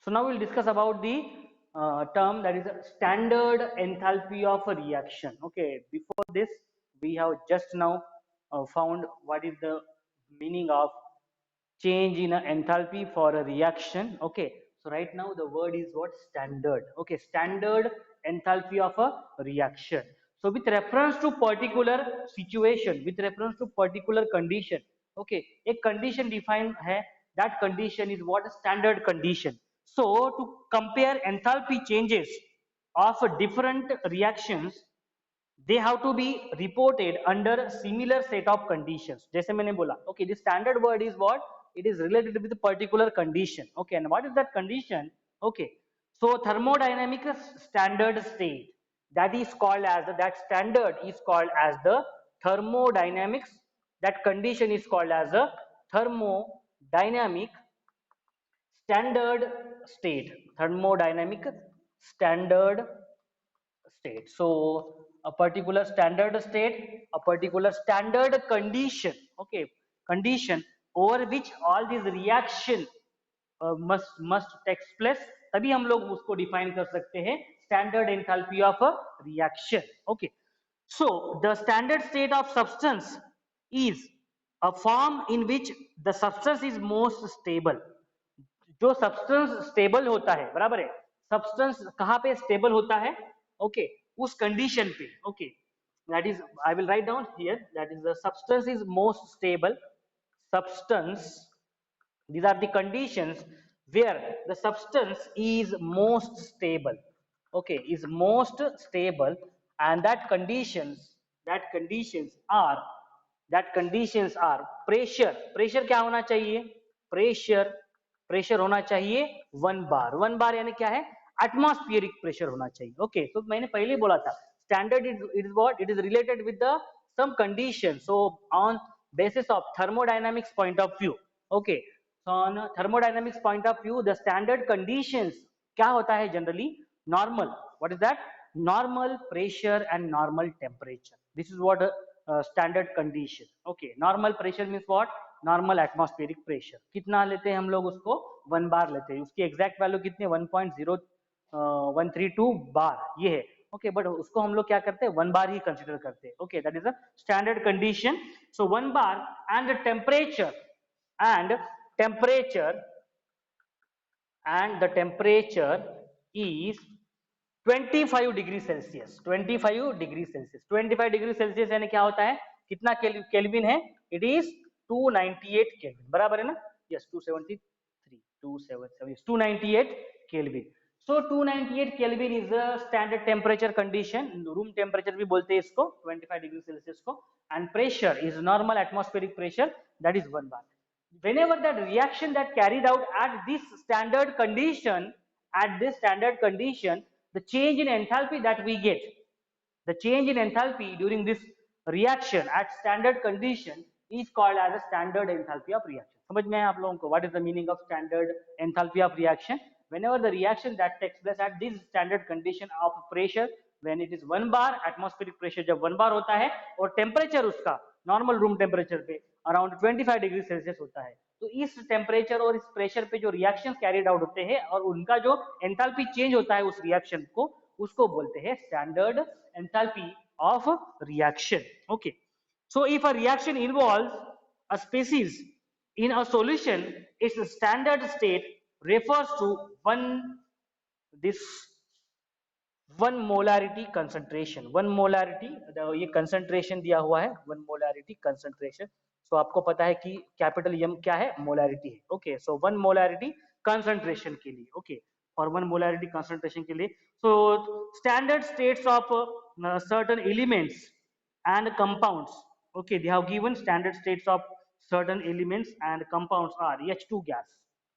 So now we'll discuss about the term that is standard enthalpy of a reaction. Okay, before this we have just now found what is the meaning of change in a enthalpy for a reaction. Okay, so right now the word is what? Standard. Okay, standard enthalpy of a reaction. So with reference to particular situation, with reference to particular condition, okay, एक condition defined है, that condition is what? Standard condition. So to compare enthalpy changes of different reactions, they have to be reported under similar set of conditions. जैसे मैंने बोला, okay, the standard word is what? It is related with a particular condition. Okay, and what is that condition? Okay, so thermodynamic standard state, that is called as that standard is called as the thermodynamics. That condition is called as a thermodynamic standard state. Thermodynamic standard state. So a particular standard state, a particular standard condition, okay, condition over which all these reaction must takes place, तभी हम लोग उसको define कर सकते हैं standard enthalpy of a reaction. Okay, so the standard state of substance is a form in which the substance is most stable. जो substance stable होता है, बराबर है, सब्सटेंस कहां पे स्टेबल होता है? ओके, उस कंडीशन पे. Okay, that is, I will write down here, that is the substance is most stable. Substance, these are the conditions where the substance is most stable. Okay, is most stable, and that conditions are pressure. Pressure क्या होना चाहिए? Pressure होना चाहिए 1 बार. 1 बार यानी क्या है? Atmospheric pressure होना चाहिए. ओके, तो मैंने पहले बोला था standard it is what? It is related with the some condition. So on basis of thermodynamics point of view, okay, so on thermodynamics point of view, the standard conditions क्या होता है generally? Normal. What is that? Normal pressure and normal temperature. This is what standard condition. Okay, normal pressure means what? Normal atmospheric pressure. कितना लेते हैं हम लोग उसको? 1 बार लेते हैं. उसकी एग्जैक्ट वैल्यू कितनी? 1.0132 बार ये है. ओके, बट उसको हम लोग क्या करते हैं? 1 बार ही कंसिडर करते हैं. Okay, that is a standard condition. So 1 bar and and temperature and the temperature is 25 degree Celsius. 25 degree Celsius. 25 degree Celsius यानी क्या होता है? कितना केल्विन है? It is 298 kelvin. बराबर है ना? Yes, 273, 298 kelvin. So 298 Kelvin is the standard temperature condition. Room temperature भी बोलते हैं इसको, 25 डिग्री सेल्सियस को. And pressure is normal atmospheric pressure, that is 1 bar. Whenever that reaction that carried out at this standard condition, the change in enthalpy that we get, the change in enthalpy during this reaction at standard condition is called as a standard enthalpy of reaction. समझ में आया आप लोगों को? What is the meaning of standard enthalpy of reaction? Whenever the reaction that takes place at this standard condition of pressure, when it is 1 bar, atmospheric pressure जब 1 बार होता है और टेम्परेचर उसका नॉर्मल रूम टेम्परेचर पे around 25 degree Celsius होता है, तो इस टेम्परेचर और इस प्रेशर पे जो रिएक्शंस कैरिड आउट होते हैं और उनका जो एंथैल्पी चेंज होता है उस रिएक्शन को, उसको बोलते हैं standard enthalpy of reaction. Okay, so if a reaction involves a species in a solution, its standard state refers to this one molarity concentration. One molarity, ये कंसंट्रेशन दिया हुआ है, वन मोलारिटी कंसंट्रेशन. सो आपको पता है कि कैपिटल एम क्या है? मोलारिटी है. Okay, so one molarity concentration के लिए, ओके, और वन मोलारिटी कंसंट्रेशन के लिए, so standard states of certain elements and compounds, okay, they have given standard states of certain elements and compounds are H2 gas.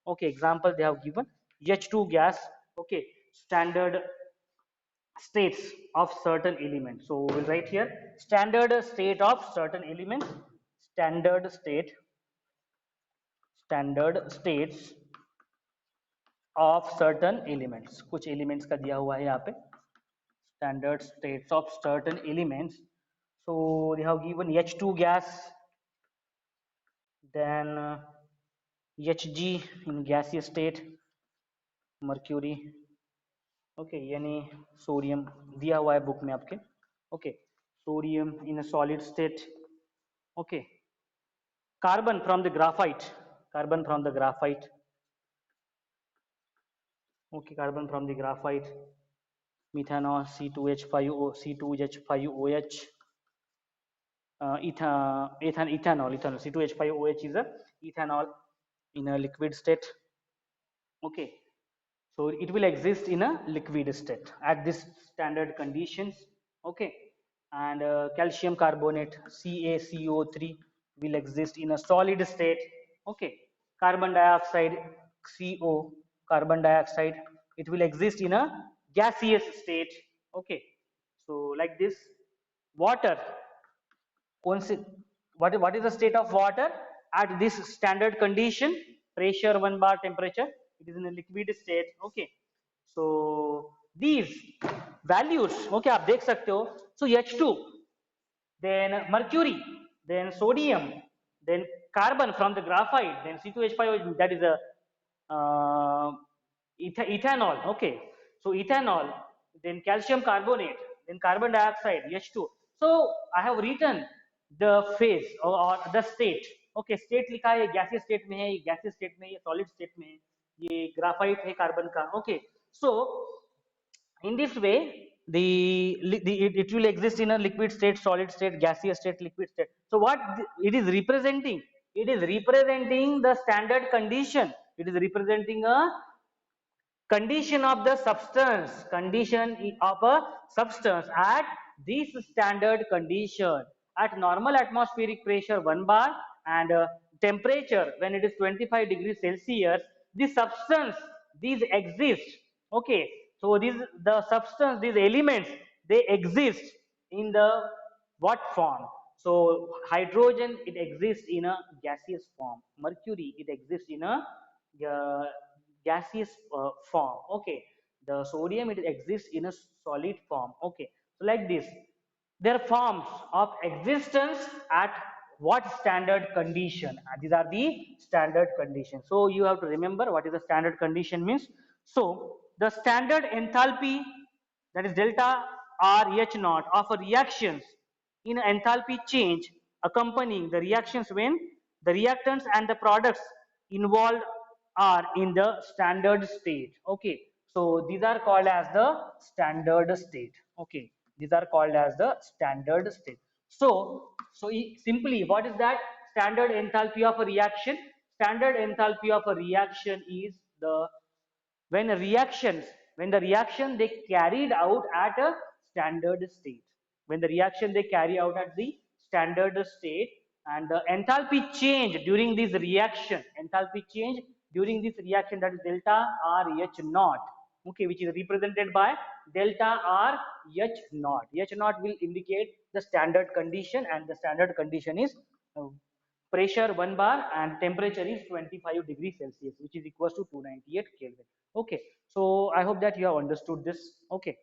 Okay, example they have given H2 gas. Okay, standard states of certain elements. So we'll write here standard state of certain elements, standard states of certain elements. कुछ elements का दिया हुआ है यहाँ पे, standard states of certain elements. So they have given H2 gas, then Hg in gaseous state, mercury, okay, यानी sodium दिया हुआ है बुक में आपके, okay, sodium in a solid state, okay, carbon from the graphite, carbon from the graphite, okay, carbon from the graphite, methanol, C2H5O, C2H5OH, ethanol, C2H5OH is a ethanol in a liquid state, okay, so it will exist in a liquid state at this standard conditions, okay, and calcium carbonate, CaCO3 will exist in a solid state, okay, carbon dioxide, CO, carbon dioxide, it will exist in a gaseous state, okay, so like this, water, what is the state of water at this standard condition, pressure 1 bar, temperature, it is in a liquid state, okay, so these values, okay, आप देख सकते हो, so H2, then mercury, then sodium, then carbon from the graphite, then C2H5, that is a uh, ethanol, okay, so ethanol, then calcium carbonate, then carbon dioxide, H2, so I have written the phase or the state, okay, state लिखा है, ये gaseous state में है, ये gaseous state में, ये solid state में है, ये graphite है carbon का, okay, so in this way it will exist in a liquid state, solid state, gaseous state, liquid state, so what it is representing, it is representing the standard condition, it is representing a condition of the substance, condition of a substance at this standard condition, at normal atmospheric pressure 1 bar and temperature when it is 25 degrees Celsius, the substance these exist, okay, so these the substance, these elements, they exist in the what form, so hydrogen it exists in a gaseous form, mercury it exists in a uh, gaseous form, okay, the sodium it exists in a solid form, okay, so like this, their forms of existence at what standard condition, these are the standard conditions, so you have to remember what is the standard condition means, so the standard enthalpy, that is delta R H naught of a reactions in enthalpy change accompanying the reactions when the reactants and the products involved are in the standard state, okay, so these are called as the standard state, okay, these are called as the standard state, so simply what is that standard enthalpy of a reaction, standard enthalpy of a reaction is the when reactions, when the reaction they carried out at a standard state, when the reaction they carry out at the standard state, and the enthalpy change during this reaction, enthalpy change during this reaction, that is delta R H naught, okay, which is represented by delta R H naught, H naught will indicate the standard condition, and the standard condition is pressure 1 bar and temperature is 25 degrees Celsius, which is equals to 298 Kelvin. Okay, so I hope that you have understood this. Okay.